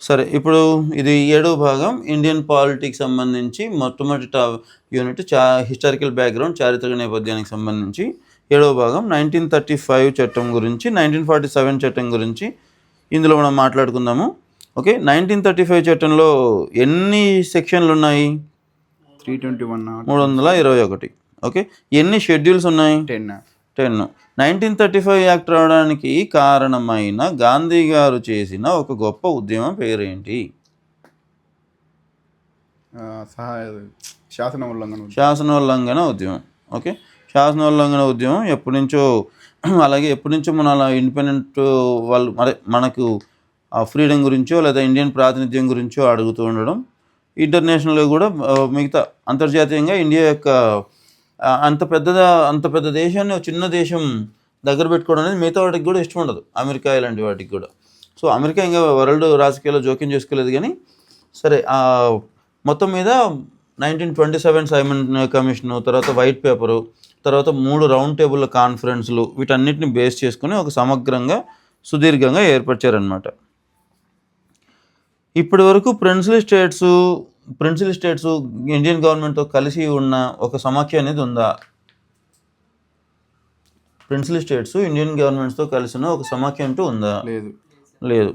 సరే, ఇప్పుడు ఇది 7వ భాగం ఇండియన్ పాలిటిక్స్ సంబంధించి మొట్టమొదటి యూనిట్ హిస్టారికల్ బ్యాక్గ్రౌండ్, చారిత్రక నేపథ్యానికి సంబంధించి 7వ భాగం 1935 చట్టం గురించి, 1947 చట్టం గురించి ఇందులో మనం మాట్లాడుకుందాము. ఓకే, 1935 చట్టంలో ఎన్ని సెక్షన్లు ఉన్నాయి? 321. ఓకే, ఎన్ని షెడ్యూల్స్ ఉన్నాయి? 10. 1935 యాక్ట్ రావడానికి కారణమైన గాంధీ గారు చేసిన ఒక గొప్ప ఉద్యమం పేరేంటి? శాసనోల్లంఘన ఉద్యమం. ఓకే, శాసనోల్లంఘన ఉద్యమం ఎప్పటి నుంచో, అలాగే ఎప్పటి నుంచో మన ఇండిపెండెంట్ వాళ్ళు మనకు ఫ్రీడమ్ గురించో లేదా ఇండియన్ ప్రాతినిధ్యం గురించో అడుగుతూ ఉండడం, ఇంటర్నేషనల్గా కూడా మిగతా అంతర్జాతీయంగా ఇండియా యొక్క అంత పెద్ద దేశాన్ని ఒక చిన్న దేశం దగ్గర పెట్టుకోవడం అనేది మిగతా వాటికి కూడా ఇష్టం ఉండదు, అమెరికా ఇలాంటి వాటికి కూడా. సో అమెరికా ఇంకా వరల్డ్ రాజకీయాల్లో జోక్యం చేసుకోలేదు. కానీ సరే, మొత్తం మీద 1927 సైమన్ కమిషను, తర్వాత వైట్ పేపరు, తర్వాత 3 రౌండ్ టేబుల్ కాన్ఫరెన్స్లు, వీటన్నిటిని బేస్ చేసుకుని ఒక సమగ్రంగా సుదీర్ఘంగా ఏర్పరిచారనమాట. ఇప్పటి వరకు ప్రిన్సిలీ స్టేట్స్ ఇండియన్ గవర్నమెంట్తో కలిసి ఉన్న ఒక సమాఖ్య అనేది ఉందా? ప్రిన్సిలీ స్టేట్స్ ఇండియన్ గవర్నమెంట్స్తో కలిసిన ఒక సమాఖ్య అంటూ ఉందా? లేదు.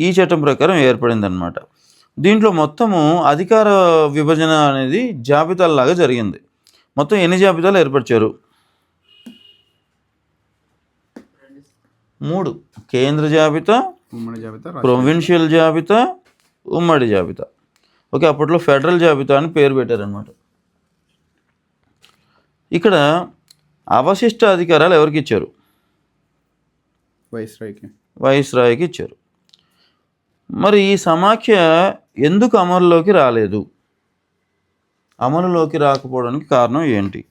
ఈ చట్టం ప్రకారం ఏర్పడింది అనమాట. దీంట్లో మొత్తము అధికార విభజన అనేది జాబితాలాగా జరిగింది. మొత్తం ఎన్ని జాబితాలు ఏర్పరిచారు? 3. కేంద్ర జాబితా, ప్రొవిన్షియల్ జాబితా, ఉమ్మడి జాబితా. ఓకే, అప్పట్లో ఫెడరల్ జాబితా అని పేరు పెట్టారనమాట. ఇక్కడ అవశిష్ట అధికారాలు ఎవరికి ఇచ్చారు? వైస్రాయ్కి ఇచ్చారు. మరి ఈ సమాఖ్య ఎందుకు అమలులోకి రాలేదు? అమలులోకి రాకపోవడానికి కారణం ఏంటి?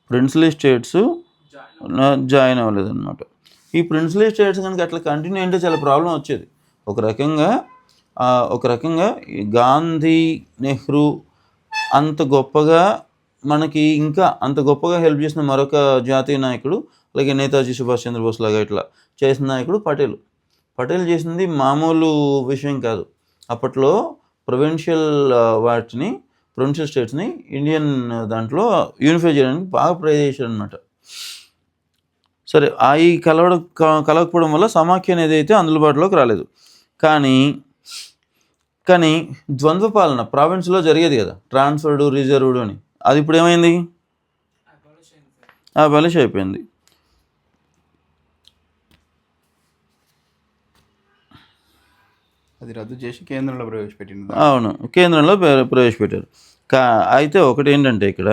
ప్రిన్సిలీ స్టేట్స్ జాయిన్ అవ్వలేదు అనమాట. ఈ ప్రిన్సిలీ స్టేట్స్ కనుక అట్లా కంటిన్యూ అంటే చాలా ప్రాబ్లం వచ్చేది. ఒక రకంగా గాంధీ, నెహ్రూ అంత గొప్పగా మనకి ఇంకా అంత గొప్పగా హెల్ప్ చేసిన మరొక జాతీయ నాయకుడు, అలాగే నేతాజీ సుభాష్ చంద్రబోస్ లాగా ఇట్లా చేసిన నాయకుడు పటేల్ చేసింది మామూలు విషయం కాదు. అప్పట్లో ప్రొవిన్షియల్ స్టేట్స్ని ఇండియన్ దాంట్లో యూనిఫై చేయడానికి బాగా ట్రై చేశారు అనమాట. సరే, ఈ కలవకపోవడం వల్ల సమాఖ్య అనేది అయితే అందుబాటులోకి రాలేదు. కానీ ద్వంద్వ పాలన ప్రావిన్స్లో జరిగేది కదా, ట్రాన్స్ఫర్డ్, రిజర్వ్డ్ అని, అది ఇప్పుడు ఏమైంది? అబాలిష్ అయిపోయింది. అది రద్దు చేసి కేంద్రంలో ప్రవేశపెట్టింది. అవును, కేంద్రంలో ప్రవేశపెట్టారు. అయితే ఒకటి ఏంటంటే, ఇక్కడ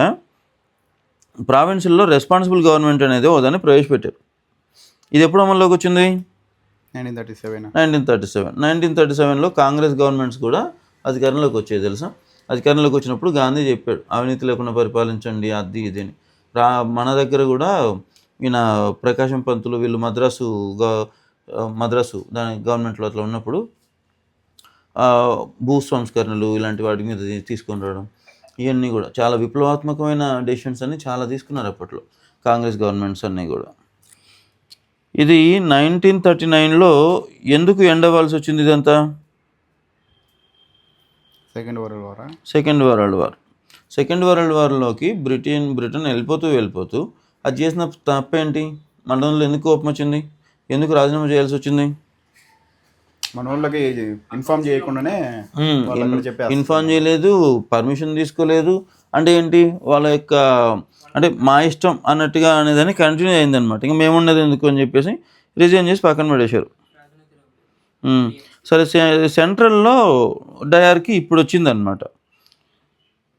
ప్రావిన్సుల్లో రెస్పాన్సిబుల్ గవర్నమెంట్ అనేది దాన్ని ప్రవేశపెట్టారు. ఇది ఎప్పుడు అమల్లోకి వచ్చింది? 1937. కాంగ్రెస్ గవర్నమెంట్స్ కూడా అధికారంలోకి వచ్చేది తెలుసా. అధికారంలోకి వచ్చినప్పుడు గాంధీ చెప్పాడు, అవినీతి లేకుండా పరిపాలించండి, అది ఇది అని. మన దగ్గర కూడా ఈయన ప్రకాశం పంతులు వీళ్ళు మద్రాసు దాని గవర్నమెంట్లో అట్లా ఉన్నప్పుడు భూ సంస్కరణలు ఇలాంటి వాటి మీద తీసుకొని రావడం, ఇవన్నీ కూడా చాలా విప్లవాత్మకమైన డెసిషన్స్ అన్ని చాలా తీసుకున్నారు అప్పట్లో కాంగ్రెస్ గవర్నమెంట్స్ అన్నీ కూడా. ఇది 1939లో ఎందుకు ఎండ్ అవ్వాల్సి వచ్చింది? ఇదంతా సెకండ్ వరల్డ్ వార్లోకి బ్రిటన్ వెళ్ళిపోతూ అది చేసిన తప్పేంటి? మనలో ఎందుకు కోపం వచ్చింది? ఎందుకు రాజీనామా చేయాల్సి వచ్చింది? మన వాళ్ళకి ఇన్ఫార్మ్ చేయకుండానే ఇన్ఫార్మ్ చేయలేదు, పర్మిషన్ తీసుకోలేదు. అంటే ఏంటి, వాళ్ళ యొక్క అంటే మా ఇష్టం అన్నట్టుగా అనేదాన్ని కంటిన్యూ అయిందనమాట. ఇంకా మేమున్నది ఎందుకు అని చెప్పేసి రిజైన్ చేసి పక్కన పడేశారు. సరే, సెంట్రల్లో డయార్కీ ఇప్పుడు వచ్చిందనమాట.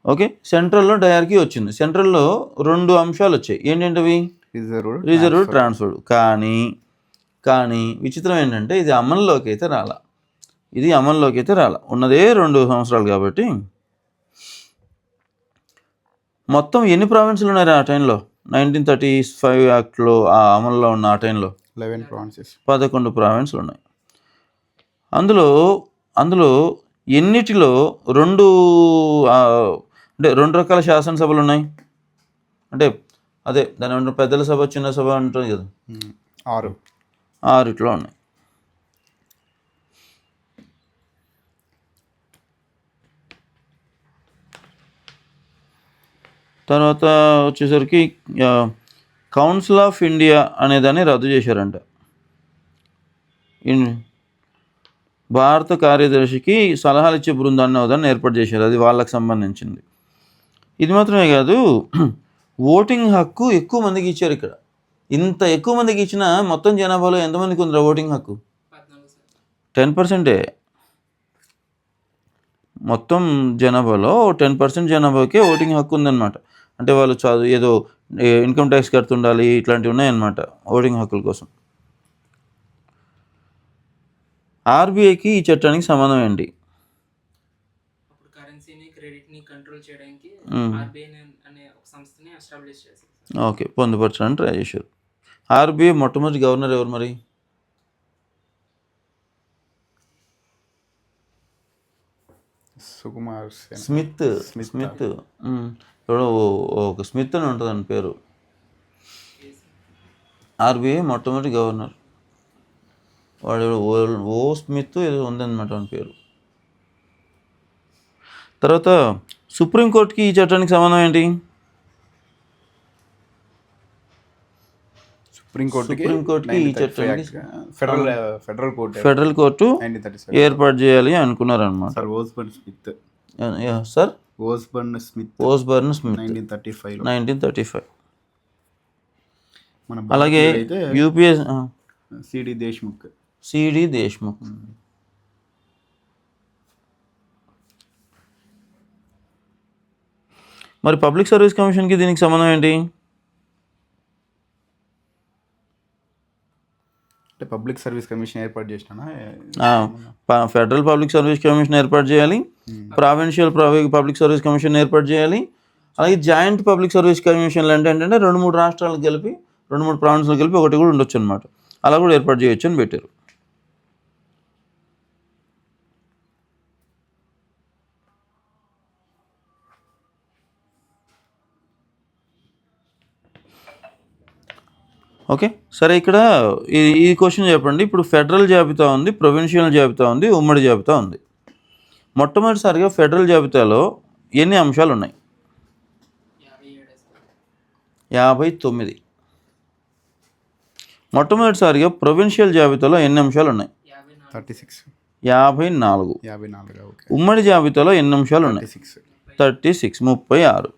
ఓకే, సెంట్రల్లో డయార్కీ వచ్చింది. సెంట్రల్లో 2 అంశాలు వచ్చాయి. ఏంటంటవి? Reserved, transferred. కానీ విచిత్రం ఏంటంటే ఇది అమల్లోకి అయితే రాలా. ఉన్నదే 2 సంవత్సరాలు కాబట్టి. మొత్తం ఎన్ని ప్రావిన్సులు ఉన్నాయి ఆ టైంలో? 1935 యాక్ట్లో అమల్లో ఉన్న ఆ టైంలో 11 ప్రావిన్సులు ఉన్నాయి. అందులో ఎన్నిటిలో 2 రకాల శాసనసభలు ఉన్నాయి? అంటే అదే దాని పెద్దల సభ, చిన్న సభ ఉంటుంది కదా, 6 6 ఉన్నాయి. తర్వాత వచ్చేసరికి కౌన్సిల్ ఆఫ్ ఇండియా అనేదాన్ని రద్దు చేశారంట. భారత కార్యదర్శికి సలహాలు ఇచ్చే బృందాన్ని దాన్ని ఏర్పాటు చేశారు, అది వాళ్ళకి సంబంధించింది. ఇది మాత్రమే కాదు, ఓటింగ్ హక్కు ఎక్కువ మందికి ఇచ్చారు. ఇక్కడ ఇంత ఎక్కువ మందికి ఇచ్చిన మొత్తం జనాభాలో ఎంతమందికి ఉందిరా ఓటింగ్ హక్కు? 10%. మొత్తం జనాభాలో 10% జనాభాకే ఓటింగ్ హక్కు ఉందన్నమాట. అంటే వాళ్ళు చదువు ఏదో ఇన్కమ్ ట్యాక్స్ కడుతుండాలి, ఇట్లాంటివి ఉన్నాయన్నమాట ఓటింగ్ హక్కుల కోసం. ఆర్బీఐకి ఈ చట్టానికి సంబంధం ఏంటి? ఓకే, పొందుపరచడానికి ట్రై చేశారు. ఆర్బీఐ మొట్టమొదటి గవర్నర్ ఎవరు మరి? సుకుమార్ స్మిత్. ఎవడో ఒక స్మిత్ అని ఉంటుంది అని పేరు. ఆర్బీఐ మొట్టమొదటి గవర్నర్ వాడు ఓ స్మిత్ ఏదో ఉందన్నమాట అని పేరు. తర్వాత సుప్రీంకోర్టుకి ఈ చట్టానికి సంబంధం ఏంటి? సుప్రీంకోర్టుకి ఈ చట్టానికి ఫెడరల్ కోర్టు ఏర్పాటు చేయాలి అనుకున్నారన్నమాట. Sir ఓస్బర్న్ Smith 1935. అలాగే యూపీఏ సిడి దేశ్ముఖ్. మరి పబ్లిక్ సర్వీస్ కమిషన్కి దీనికి సంబంధం ఏంటి? అంటే పబ్లిక్ సర్వీస్ కమిషన్ ఏర్పాటు చేసినా ఫెడరల్ పబ్లిక్ సర్వీస్ కమిషన్ ఏర్పాటు చేయాలి, ప్రావిన్షియల్ పబ్లిక్ సర్వీస్ కమిషన్ ఏర్పాటు చేయాలి. అలాగే జాయింట్ పబ్లిక్ సర్వీస్ కమిషన్లు అంటే ఏంటంటే 2-3 రాష్ట్రాలకు కలిపి 2-3 ప్రావిన్స్లకు కలిపి ఒకటి కూడా ఉండొచ్చు అనమాట. అలా కూడా ఏర్పాటు చేయొచ్చు అని పెట్టారు. ఓకే సరే, ఇక్కడ ఈ క్వశ్చన్ చెప్పండి. ఇప్పుడు ఫెడరల్ జాబితా ఉంది, ప్రొవిన్షియల్ జాబితా ఉంది, ఉమ్మడి జాబితా ఉంది. మొట్టమొదటిసారిగా ఫెడరల్ జాబితాలో ఎన్ని అంశాలు ఉన్నాయి? 59. మొట్టమొదటిసారిగా ప్రొవిన్షియల్ జాబితాలో ఎన్ని అంశాలు ఉన్నాయి? 54. ఉమ్మడి జాబితాలో ఎన్ని అంశాలు ఉన్నాయి? 36, 36.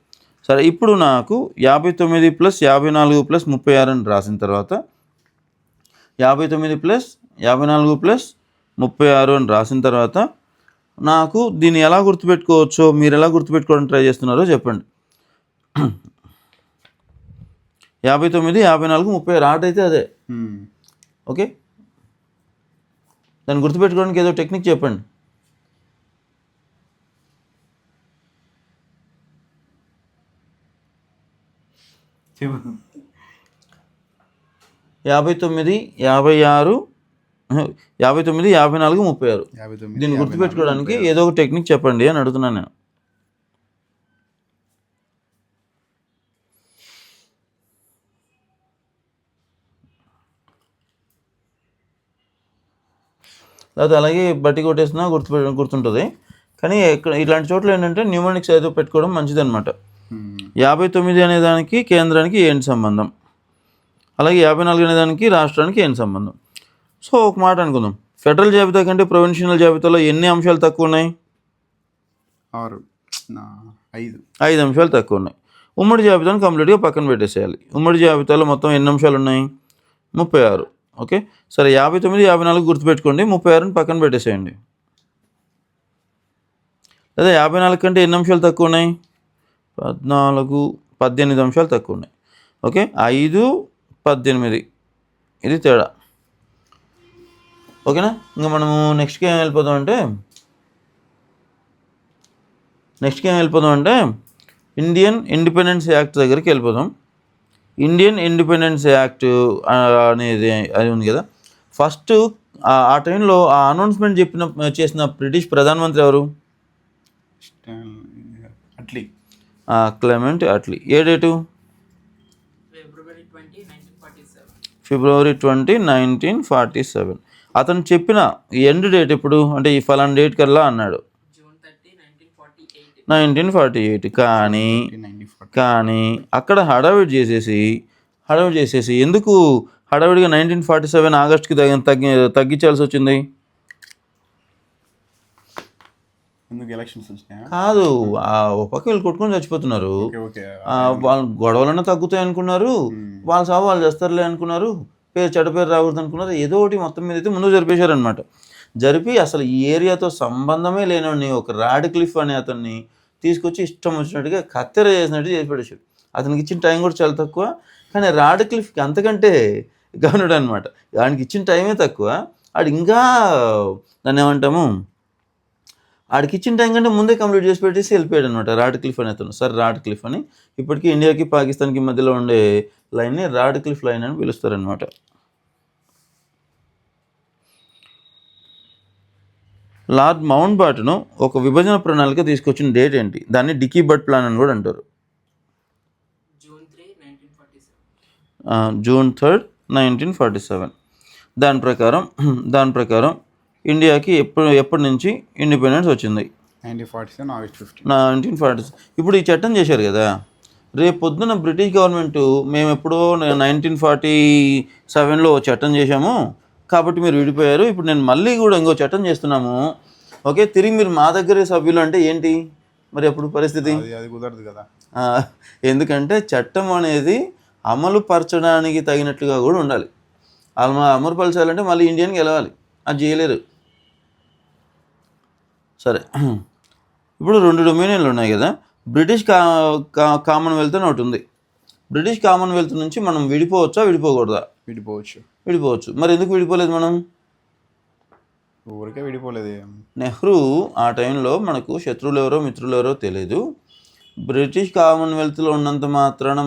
సరే, ఇప్పుడు నాకు 59 + 54 + 36 అని రాసిన తర్వాత 59 + 54 + 36 అని రాసిన తర్వాత నాకు దీన్ని ఎలా గుర్తుపెట్టుకోవచ్చో మీరు ఎలా గుర్తుపెట్టుకోవడానికి ట్రై చేస్తున్నారో చెప్పండి. 59, 54, 36 ఆట అయితే అదే. ఓకే, దాన్ని గుర్తుపెట్టుకోవడానికి ఏదో టెక్నిక్ చెప్పండి. యాభై 59, 56, 59, 54, 36. దీన్ని గుర్తుపెట్టుకోవడానికి ఏదో ఒక టెక్నిక్ చెప్పండి అని అడుగుతున్నాను నేను. లేదా అలాగే బట్టి కొట్టేసినా గుర్తుంటుంది. కానీ ఇక్కడ ఇలాంటి చోట్ల ఏంటంటే న్యూమరిక్స్ ఏదో పెట్టుకోవడం మంచిది అనమాట. 59 అనే దానికి కేంద్రానికి ఏంటి సంబంధం, అలాగే 54 అనే దానికి రాష్ట్రానికి ఏంటి సంబంధం. సో ఒక మాట అనుకుందాం, ఫెడరల్ జాబితా కంటే ప్రొవిన్షియల్ జాబితాలో ఎన్ని అంశాలు తక్కువ ఉన్నాయి? 5 అంశాలు తక్కువ ఉన్నాయి. ఉమ్మడి జాబితాను కంప్లీట్గా పక్కన పెట్టేసేయాలి. ఉమ్మడి జాబితాలో మొత్తం ఎన్ని అంశాలు ఉన్నాయి? 36. ఓకే సరే, 59, 54 గుర్తుపెట్టుకోండి, 36ని పక్కన పెట్టేసేయండి. లేదా 54 కంటే ఎన్ని అంశాలు తక్కువ ఉన్నాయి? 18 అంశాలు తక్కువ ఉన్నాయి. ఓకే, 5, 18 ఇది తేడా. ఓకేనా? ఇంకా మనము నెక్స్ట్కి ఏం వెళ్ళిపోదాం అంటే ఇండియన్ ఇండిపెండెన్స్ యాక్ట్ దగ్గరికి వెళ్ళిపోదాం. ఇండియన్ ఇండిపెండెన్స్ యాక్ట్ అనేది అది ఉంది కదా. ఫస్ట్ ఆ టైంలో ఆ అనౌన్స్మెంట్ చేసిన బ్రిటిష్ ప్రధానమంత్రి ఎవరు? క్లెమెంట్ అట్లీ. ఏ డేటు? ఫిబ్రవరి 20, 1947. అతను చెప్పిన ఎండ్ డేట్ ఎప్పుడు అంటే ఈ ఫలానా డేట్ కల్లా అన్నాడు. 1948. కానీ 1940. కానీ అక్కడ హడావిడి చేసేసి ఎందుకు హడావిడిగా 1947 ఆగస్టుకి తగ్గించాల్సి వచ్చింది? ఎందుకు ఎలక్షన్స్ వచ్చినాయా? కాదు, ఒక పక్క వీళ్ళు కొట్టుకొని చచ్చిపోతున్నారు, ఓకే ఓకే. వాళ్ళ గొడవలన్నా తగ్గుతాయి అనుకున్నారు, వాళ్ళ సాగు వాళ్ళు చేస్తారులే అనుకున్నారు, చెడ్డ పేరు రాకూడదు అనుకున్నారు, ఏదో ఒకటి మొత్తం మీద అయితే ముందు జరిపేశారనమాట. జరిపి అసలు ఈ ఏరియాతో సంబంధమే లేనివాడిని ఒక రాడ్క్లిఫ్ అనే అతన్ని తీసుకొచ్చి ఇష్టం వచ్చినట్టుగా కత్తెర చేసినట్టు చేసి పడేశాడు. అతనికి ఇచ్చిన టైం కూడా చాలా తక్కువ, కానీ రాడ్క్లిఫ్కి అంతకంటే గవర్నర్ అనమాట. వాడికి ఇచ్చిన టైమే తక్కువ, ఆడు ఇంకా దాన్ని ఏమంటాము, ఆడికి ఇచ్చిన టైం కంటే ముందే కంప్లీట్ చేసి పెట్టేసి వెళ్ళిపోయాడు అనమాట రాడ్క్లిఫ్ అని అతను. సర్ రాడ్క్లిఫ్ అని, ఇప్పటికీ ఇండియాకి పాకిస్తాన్కి మధ్యలో ఉండే లైన్ని రాడ్క్లిఫ్ లైన్ అని పిలుస్తారనమాట. లార్డ్ మౌంట్ బాటన్ ఒక విభజన ప్రణాళిక తీసుకొచ్చిన డేట్ ఏంటి? దాన్ని డికీ బట్ ప్లాన్ అని కూడా అంటారు. జూన్ 3, 1947. దాని ప్రకారం ఇండియాకి ఎప్పటి నుంచి ఇండిపెండెన్స్ వచ్చింది? 1947 ఆగస్ట్ 15. 1947. ఇప్పుడు ఈ చట్టం చేశారు కదా, రేపు పొద్దున బ్రిటిష్ గవర్నమెంట్ మేము ఎప్పుడో 1947లో చట్టం చేశాము కాబట్టి మీరు విడిపోయారు, ఇప్పుడు నేను మళ్ళీ కూడా ఇంకో చట్టం చేస్తున్నాము, ఓకే, తిరిగి మీరు మా దగ్గరే సభ్యులు అంటే ఏంటి మరి అప్పుడు పరిస్థితి? అది కుదరదు కదా. ఎందుకంటే చట్టం అనేది అమలు పరచడానికి తగినట్లుగా కూడా ఉండాలి. అమలు పరచాలంటే మళ్ళీ ఇండియన్కి గెలవాలి, అది చేయలేరు. సరే, ఇప్పుడు 2 డొమినియన్లు ఉన్నాయి కదా, బ్రిటిష్ కామన్వెల్త్ అని ఒకటి ఉంది. బ్రిటిష్ కామన్వెల్త్ నుంచి మనం విడిపోవచ్చా విడిపోకూడదా? విడిపోవచ్చు. మరి ఎందుకు విడిపోలేదు మనం? ఊరికే విడిపోలేదు. నెహ్రూ ఆ టైంలో మనకు శత్రువులు ఎవరో మిత్రులు ఎవరో తెలియదు, బ్రిటిష్ కామన్వెల్త్లో ఉన్నంత మాత్రాన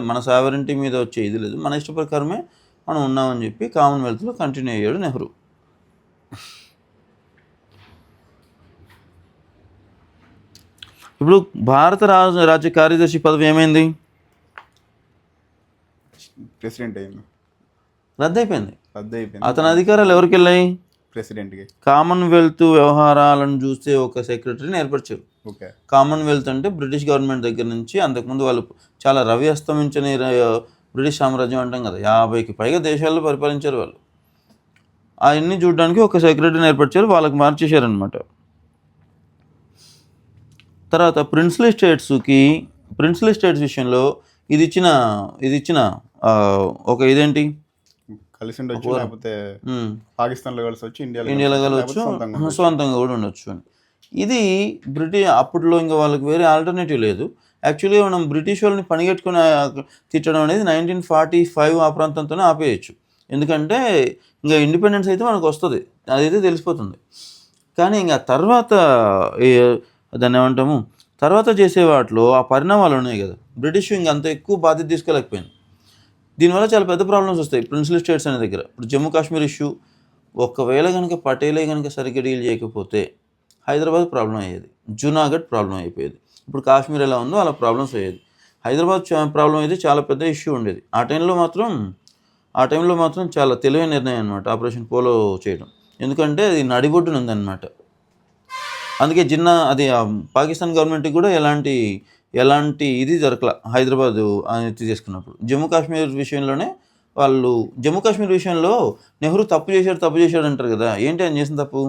మన సావరెంటీ మీద వచ్చే ఇది లేదు, మన ఇష్ట ప్రకారమే మనం ఉన్నామని చెప్పి కామన్వెల్త్లో కంటిన్యూ అయ్యాడు నెహ్రూ. ఇప్పుడు భారత రాజ్య కార్యదర్శి పదవి ఏమైంది? ప్రెసిడెంట్ అయింది, రద్దయిపోయింది. అతని అధికారాలు ఎవరికి వెళ్ళాయి? ప్రెసిడెంట్కి. కామన్వెల్త్ వ్యవహారాలను చూస్తే ఒక సెక్రటరీని ఏర్పరిచారు. ఓకే. కామన్వెల్త్ అంటే బ్రిటిష్ గవర్నమెంట్ దగ్గర నుంచి అంతకుముందు వాళ్ళు చాలా రవి అస్తమించని బ్రిటిష్ సామ్రాజ్యం అంటాం కదా, 50కి పైగా దేశాల్లో పరిపాలించారు వాళ్ళు. అవన్నీ చూడడానికి ఒక సెక్రటరీని ఏర్పరిచారు, వాళ్ళకి మార్చేశారనమాట. తర్వాత ప్రిన్స్లీ స్టేట్స్ విషయంలో ఇది ఇచ్చిన ఒక ఇదేంటి, కలిసి ఉండొచ్చు, లేకపోతే పాకిస్తాన్లో కలిసి వచ్చి ఇండియాలో కలవచ్చు, సొంతంగా కూడా ఉండొచ్చు అని. ఇది అప్పట్లో ఇంకా వాళ్ళకి వేరే ఆల్టర్నేటివ్ లేదు. యాక్చువల్గా మనం బ్రిటిష్ వాళ్ళని పనిగట్టుకుని తిట్టడం అనేది 1945 ఆ ప్రాంతంతోనే ఆపేయచ్చు, ఎందుకంటే ఇంకా ఇండిపెండెన్స్ అయితే మనకు వస్తుంది, అదైతే తెలిసిపోతుంది. కానీ ఇంకా తర్వాత దాన్ని ఏమంటాము, తర్వాత చేసే వాటిలో ఆ పరిణామాలు ఉన్నాయి కదా, బ్రిటిష్ ఇంక అంత ఎక్కువ బాధ్యత తీసుకోలేకపోయింది. దీనివల్ల చాలా పెద్ద ప్రాబ్లమ్స్ వస్తాయి ప్రిన్స్లీ స్టేట్స్ అనే దగ్గర. ఇప్పుడు జమ్మూ కాశ్మీర్ ఇష్యూ ఒకవేళ కనుక పటేలే కనుక సరిగ్గా డీల్ చేయకపోతే హైదరాబాద్ ప్రాబ్లం అయ్యేది, జూనాగఢ్ ప్రాబ్లం అయిపోయేది. ఇప్పుడు కాశ్మీర్ ఎలా ఉందో అలా ప్రాబ్లమ్స్ అయ్యేది. హైదరాబాద్ ప్రాబ్లం అయితే చాలా పెద్ద ఇష్యూ ఉండేది. ఆ టైంలో మాత్రం చాలా తెలివైన నిర్ణయం అనమాట ఆపరేషన్ పోలో చేయడం, ఎందుకంటే అది నడిబొడ్డున ఉందన్నమాట. అందుకే అది పాకిస్తాన్ గవర్నమెంట్కి కూడా ఎలాంటి ఇది జరగల హైదరాబాద్ అనేది తీసుకున్నప్పుడు. జమ్మూ కాశ్మీర్ విషయంలో నెహ్రూ తప్పు చేశాడు అంటారు కదా, ఏంటి ఆయన చేసిన తప్పు?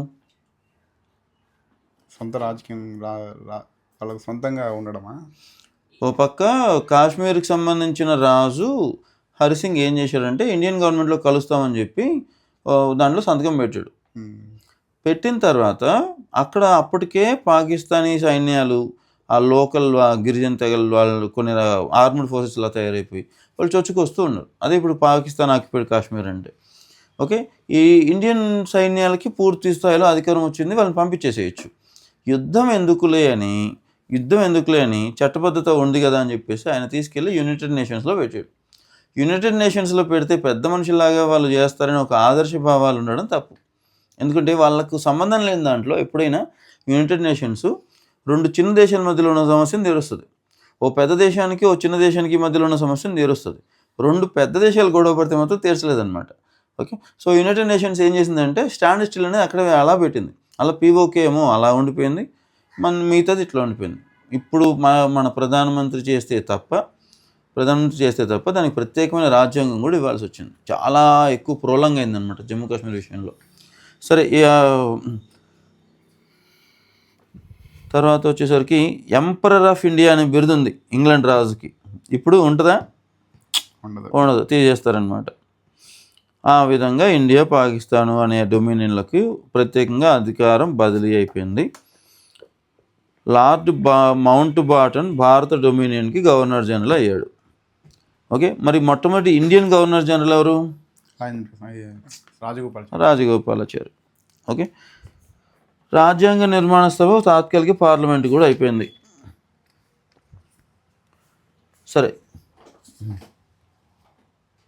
సొంత రాజకీయం వాళ్ళకు సొంతంగా ఉండడమా? ఓ పక్క కాశ్మీర్కి సంబంధించిన రాజు హరిసింగ్ ఏం చేశాడంటే ఇండియన్ గవర్నమెంట్లో కలుస్తామని చెప్పి దాంట్లో సంతకం పెట్టాడు. పెట్టిన తర్వాత అక్కడ అప్పటికే పాకిస్తానీ సైన్యాలు, ఆ లోకల్ గిరిజన తెగల వాళ్ళు కొన్ని ఆర్మ్డ్ ఫోర్సెస్లా తయారైపోయి వాళ్ళు చొచ్చుకు వస్తూ ఉన్నారు. అదే ఇప్పుడు పాకిస్తాన్ ఆక్యుపైడ్ కాశ్మీర్ అంటే. ఓకే, ఈ ఇండియన్ సైన్యాలకి పూర్తి స్థాయిలో అధికారం వచ్చింది, వాళ్ళని పంపించేసేయచ్చు. యుద్ధం ఎందుకులే అని చట్టబద్ధత ఉంది కదా అని చెప్పేసి ఆయన తీసుకెళ్ళి యునైటెడ్ నేషన్స్లో పెట్టాడు. యునైటెడ్ నేషన్స్లో పెడితే పెద్ద మనుషులాగా వాళ్ళు చేస్తారని ఒక ఆదర్శ భావాలు ఉండడం తప్పు. ఎందుకంటే వాళ్ళకు సంబంధం లేని దాంట్లో ఎప్పుడైనా యునైటెడ్ నేషన్స్ 2 చిన్న దేశాల మధ్యలో ఉన్న సమస్యను తీరుస్తుంది, ఓ పెద్ద దేశానికి ఓ చిన్న దేశానికి మధ్యలో ఉన్న సమస్యను తీరుస్తుంది. 2 పెద్ద దేశాలు గొడవ పడితే మాత్రం తీర్చలేదన్నమాట. ఓకే, సో యునైటెడ్ నేషన్స్ ఏం చేసిందంటే స్టాండ్ స్టిల్ అనేది అక్కడ అలా పెట్టింది. అలా పీఓకే ఏమో అలా ఉండిపోయింది, మిగతాది ఇట్లా ఉండిపోయింది. ఇప్పుడు మన ప్రధానమంత్రి చేస్తే తప్ప దానికి ప్రత్యేకమైన రాజ్యాంగం కూడా ఇవ్వాల్సి వచ్చింది. చాలా ఎక్కువ ప్రోలంగ్ అయిందనమాట జమ్మూ కాశ్మీర్ విషయంలో. సరే, తర్వాత వచ్చేసరికి ఎంపరర్ ఆఫ్ ఇండియా అనే బిరుదు ఉంది ఇంగ్లాండ్ రాజుకి. ఇప్పుడు ఉంటుందా? ఉండదు, తీసేస్తారనమాట. ఆ విధంగా ఇండియా, పాకిస్తాను అనే డొమినియన్లకు ప్రత్యేకంగా అధికారం బదిలీ అయిపోయింది. లార్డ్ మౌంట్ బాటన్ భారత డొమినియన్కి గవర్నర్ జనరల్ అయ్యాడు. ఓకే, మరి మొట్టమొదటి ఇండియన్ గవర్నర్ జనరల్ ఎవరు? రాజగోపాలాచారి. ఓకే, రాజ్యాంగ నిర్మాణ సభ, తాత్కాలిక పార్లమెంట్ కూడా అయిపోయింది. సరే,